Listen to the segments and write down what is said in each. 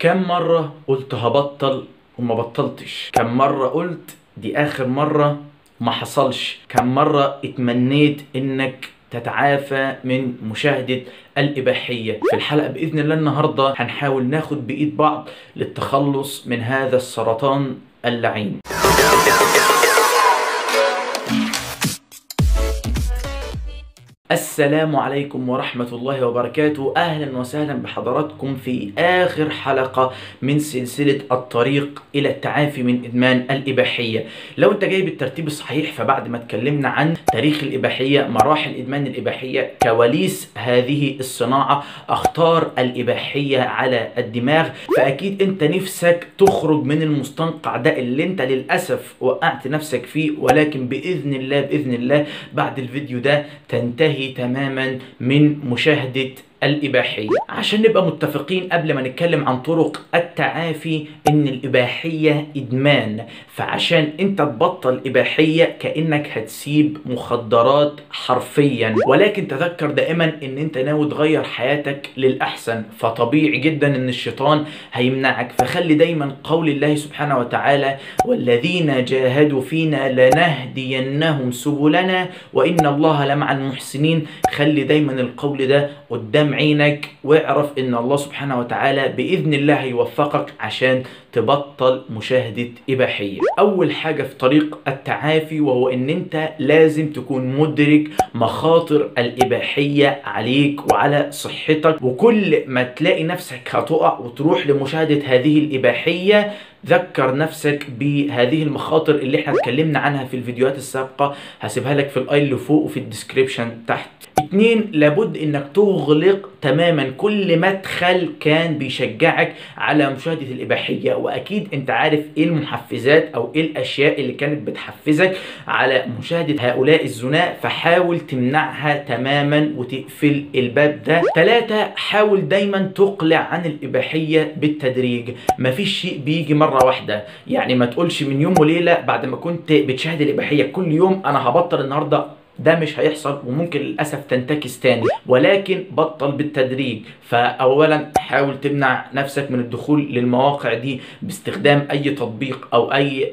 كم مرة قلت هبطل وما بطلتش؟ كم مرة قلت دي آخر مرة وما حصلش؟ كم مرة اتمنيت انك تتعافى من مشاهدة الإباحية؟ في الحلقة بإذن الله النهاردة هنحاول ناخد بإيد بعض للتخلص من هذا السرطان اللعين. السلام عليكم ورحمة الله وبركاته. أهلا وسهلا بحضراتكم في آخر حلقة من سلسلة الطريق إلى التعافي من إدمان الإباحية. لو أنت جاي بالترتيب الصحيح، فبعد ما اتكلمنا عن تاريخ الإباحية، مراحل إدمان الإباحية، كواليس هذه الصناعة، أخطار الإباحية على الدماغ، فأكيد أنت نفسك تخرج من المستنقع ده اللي أنت للأسف وقعت نفسك فيه، ولكن بإذن الله بعد الفيديو ده تنتهي تماما من مشاهدة الإباحية. عشان نبقى متفقين قبل ما نتكلم عن طرق التعافي، إن الإباحية إدمان، فعشان أنت تبطل إباحية كأنك هتسيب مخدرات حرفيا، ولكن تذكر دائما إن أنت ناوي تغير حياتك للأحسن، فطبيعي جدا إن الشيطان هيمنعك. فخلي دايما قول الله سبحانه وتعالى: والذين جاهدوا فينا لنهدينهم سبلنا وإن الله لمع المحسنين. خلي دايما القول ده قدام عينك، واعرف ان الله سبحانه وتعالى بإذن الله هيوفقك عشان تبطل مشاهدة إباحية. أول حاجة في طريق التعافي وهو إن أنت لازم تكون مدرك مخاطر الإباحية عليك وعلى صحتك، وكل ما تلاقي نفسك هتقع وتروح لمشاهدة هذه الإباحية، ذكر نفسك بهذه المخاطر اللي احنا اتكلمنا عنها في الفيديوهات السابقة، هسيبها لك في الاي اللي فوق وفي الديسكريبشن تحت. 2، لابد انك تغلق تماما كل مدخل كان بيشجعك على مشاهدة الإباحية. واكيد انت عارف ايه المحفزات او ايه الاشياء اللي كانت بتحفزك على مشاهدة هؤلاء الزناة، فحاول تمنعها تماما وتقفل الباب ده. 3، حاول دايما تقلع عن الإباحية بالتدريج. مفيش شيء بيجي مرة واحدة، يعني ما تقولش من يوم وليلة بعد ما كنت بتشاهد الإباحية كل يوم أنا هبطل النهاردة. ده مش هيحصل، وممكن للأسف تنتكس تاني، ولكن بطل بالتدريج. فأولا حاول تمنع نفسك من الدخول للمواقع دي باستخدام أي تطبيق أو أي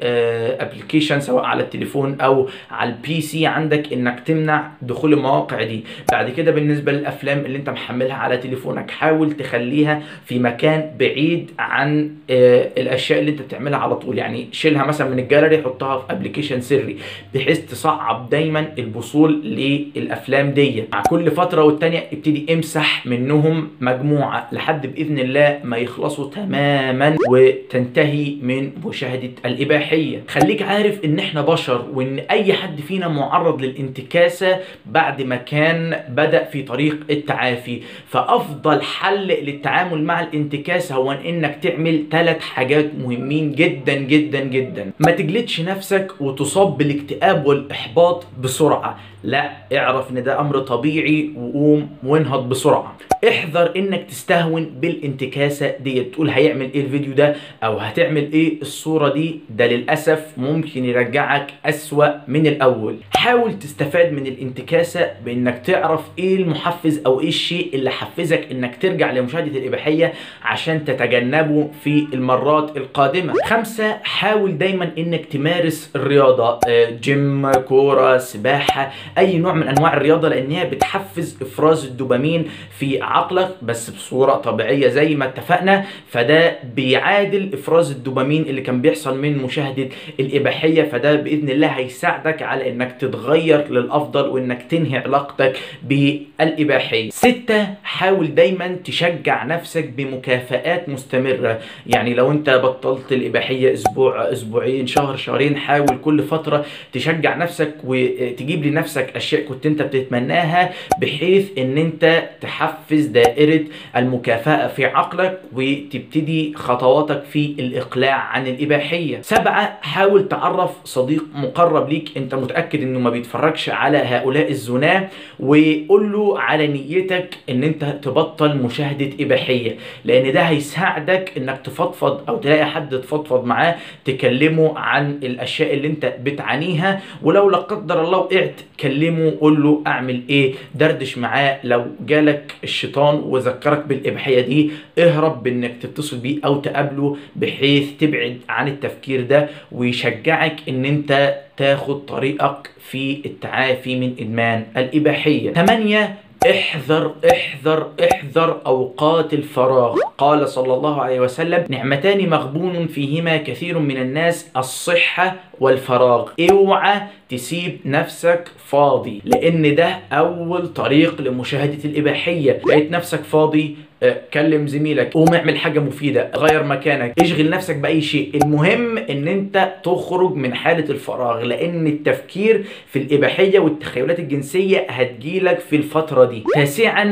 ابلكيشن، سواء على التليفون أو على البي سي عندك، إنك تمنع دخول المواقع دي. بعد كده بالنسبة للأفلام اللي أنت محملها على تليفونك، حاول تخليها في مكان بعيد عن الأشياء اللي أنت بتعملها على طول، يعني شيلها مثلا من الجاليري، حطها في ابلكيشن سري، بحيث تصعب دايما الوصول للافلام دي. مع كل فتره والتانيه ابتدي امسح منهم مجموعه لحد باذن الله ما يخلصوا تماما وتنتهي من مشاهده الاباحيه. خليك عارف ان احنا بشر، وان اي حد فينا معرض للانتكاسه بعد ما كان بدا في طريق التعافي. فافضل حل للتعامل مع الانتكاسه هو انك تعمل 3 حاجات مهمين جدا جدا جدا. ما تجلدش نفسك وتصاب بالاكتئاب والاحباط بسرعه، لا، اعرف ان ده امر طبيعي وقوم وانهض بسرعه. احذر انك تستهون بالانتكاسه دي، تقول هيعمل ايه الفيديو ده او هتعمل ايه الصوره دي، ده للاسف ممكن يرجعك اسوأ من الاول. حاول تستفاد من الانتكاسه بانك تعرف ايه المحفز او ايه الشيء اللي حفزك انك ترجع لمشاهده الاباحيه عشان تتجنبه في المرات القادمه. 5، حاول دايما انك تمارس الرياضه، جيم، كوره، سباحه، اي نوع من انواع الرياضه، لانها بتحفز افراز الدوبامين في عقلك بس بصوره طبيعيه زي ما اتفقنا. فده بيعادل افراز الدوبامين اللي كان بيحصل من مشاهده الاباحيه، فده باذن الله هيساعدك على انك تتغير للافضل وانك تنهي علاقتك بالاباحيه. 6، حاول دايما تشجع نفسك بمكافآت مستمره، يعني لو انت بطلت الاباحيه اسبوع، اسبوعين، شهر، شهرين، حاول كل فتره تشجع نفسك وتجيب لنفسك اشياء كنت انت بتتمناها، بحيث ان انت تحفز دائرة المكافأة في عقلك وتبتدي خطواتك في الاقلاع عن الاباحية. 7، حاول تعرف صديق مقرب ليك انت متأكد انه ما بيتفرجش على هؤلاء الزناة، وقول له على نيتك ان انت تبطل مشاهدة اباحية، لان ده هيساعدك انك تفضفض او تلاقي حد تفضفض معاه، تكلمه عن الاشياء اللي انت بتعانيها. ولو لا قدر الله وقعت كلمه، قول له اعمل ايه، دردش معاه. لو جالك الشيطان وذكرك بالاباحيه دي، اهرب بانك تتصل بيه او تقابله بحيث تبعد عن التفكير ده، ويشجعك ان انت تاخد طريقك في التعافي من ادمان الاباحيه. 8. احذر احذر احذر اوقات الفراغ. قال صلى الله عليه وسلم: نعمتان مغبون فيهما كثير من الناس، الصحة والفراغ. اوعى تسيب نفسك فاضي، لان ده اول طريق لمشاهدة الاباحية. لقيت نفسك فاضي، كلم زميلك، قوم اعمل حاجة مفيدة، غير مكانك، اشغل نفسك بأي شيء. المهم ان انت تخرج من حالة الفراغ، لان التفكير في الإباحية والتخيلات الجنسية هتجيلك في الفترة دي. 9.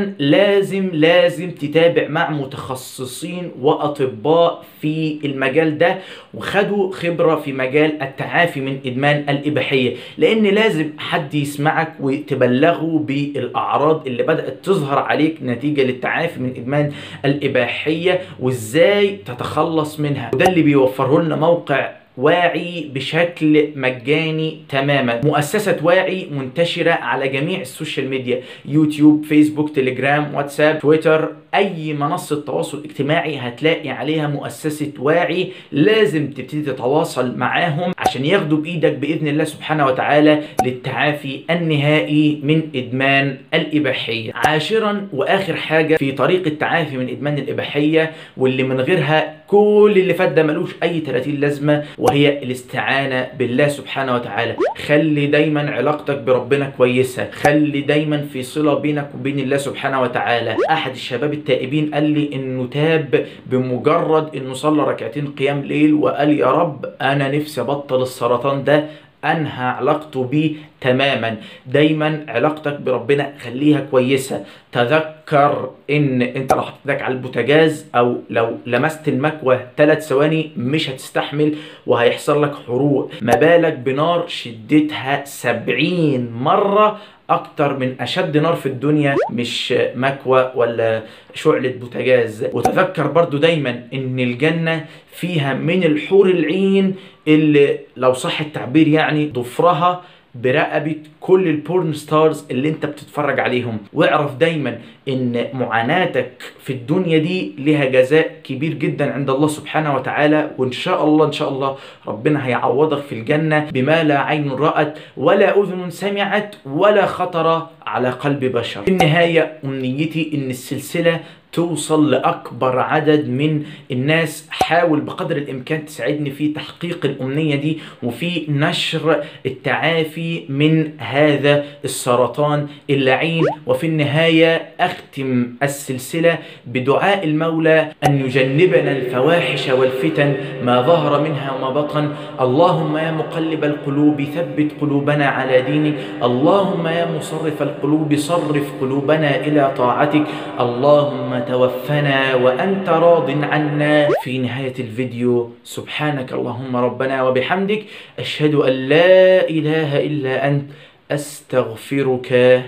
لازم تتابع مع متخصصين وأطباء في المجال ده، وخدوا خبرة في مجال التعافي من إدمان الإباحية، لان لازم حد يسمعك وتبلغه بالأعراض اللي بدأت تظهر عليك نتيجة للتعافي من إدمان الإباحية، وإزاي تتخلص منها. وده اللي بيوفره لنا موقع واعي بشكل مجاني تماما. مؤسسة واعي منتشرة على جميع السوشيال ميديا: يوتيوب، فيسبوك، تليجرام، واتساب، تويتر، اي منصة تواصل اجتماعي هتلاقي عليها مؤسسة واعي. لازم تبتدي تتواصل معاهم عشان ياخدوا بايدك باذن الله سبحانه وتعالى للتعافي النهائي من ادمان الاباحية. 10. واخر حاجة في طريق التعافي من ادمان الاباحية، واللي من غيرها كل اللي فات ده ملوش اي 30 لازمة، وهي الاستعانة بالله سبحانه وتعالى. خلي دايما علاقتك بربنا كويسة، خلي دايما في صلة بينك وبين الله سبحانه وتعالى. احد الشباب التائبين قال لي انه تاب بمجرد انه صلى ركعتين قيام ليل، وقال: يا رب انا نفسي ابطل السرطان ده، انهى علاقته بيه تماما. دايما علاقتك بربنا خليها كويسة. تذكر ان انت لو حطيت ايدك على البوتاجاز او لو لمست المكوى 3 ثواني مش هتستحمل وهيحصل لك حروق، ما بالك بنار شدتها 70 مرة اكتر من اشد نار في الدنيا، مش مكوى ولا شعلة بوتاجاز. وتذكر برضو دايما ان الجنة فيها من الحور العين اللي لو صح التعبير يعني ضفرها برقبة كل البورن ستارز اللي انت بتتفرج عليهم. واعرف دايما ان معاناتك في الدنيا دي لها جزاء كبير جدا عند الله سبحانه وتعالى، وان شاء الله ربنا هيعوضك في الجنة بما لا عين رأت ولا اذن سمعت ولا خطر على قلب بشر. في النهاية امنيتي ان السلسلة توصل لأكبر عدد من الناس. حاول بقدر الإمكان تساعدني في تحقيق الأمنية دي وفي نشر التعافي من هذا السرطان اللعين. وفي النهاية أختم السلسلة بدعاء المولى أن يجنبنا الفواحش والفتن ما ظهر منها وما بطن. اللهم يا مقلب القلوب ثبت قلوبنا على دينك. اللهم يا مصرف القلوب صرف قلوبنا إلى طاعتك. اللهم توفنا وأنت راض عنا. في نهاية الفيديو سبحانك اللهم ربنا وبحمدك، أشهد أن لا إله إلا أنت، أستغفرك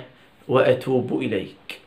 وأتوب إليك.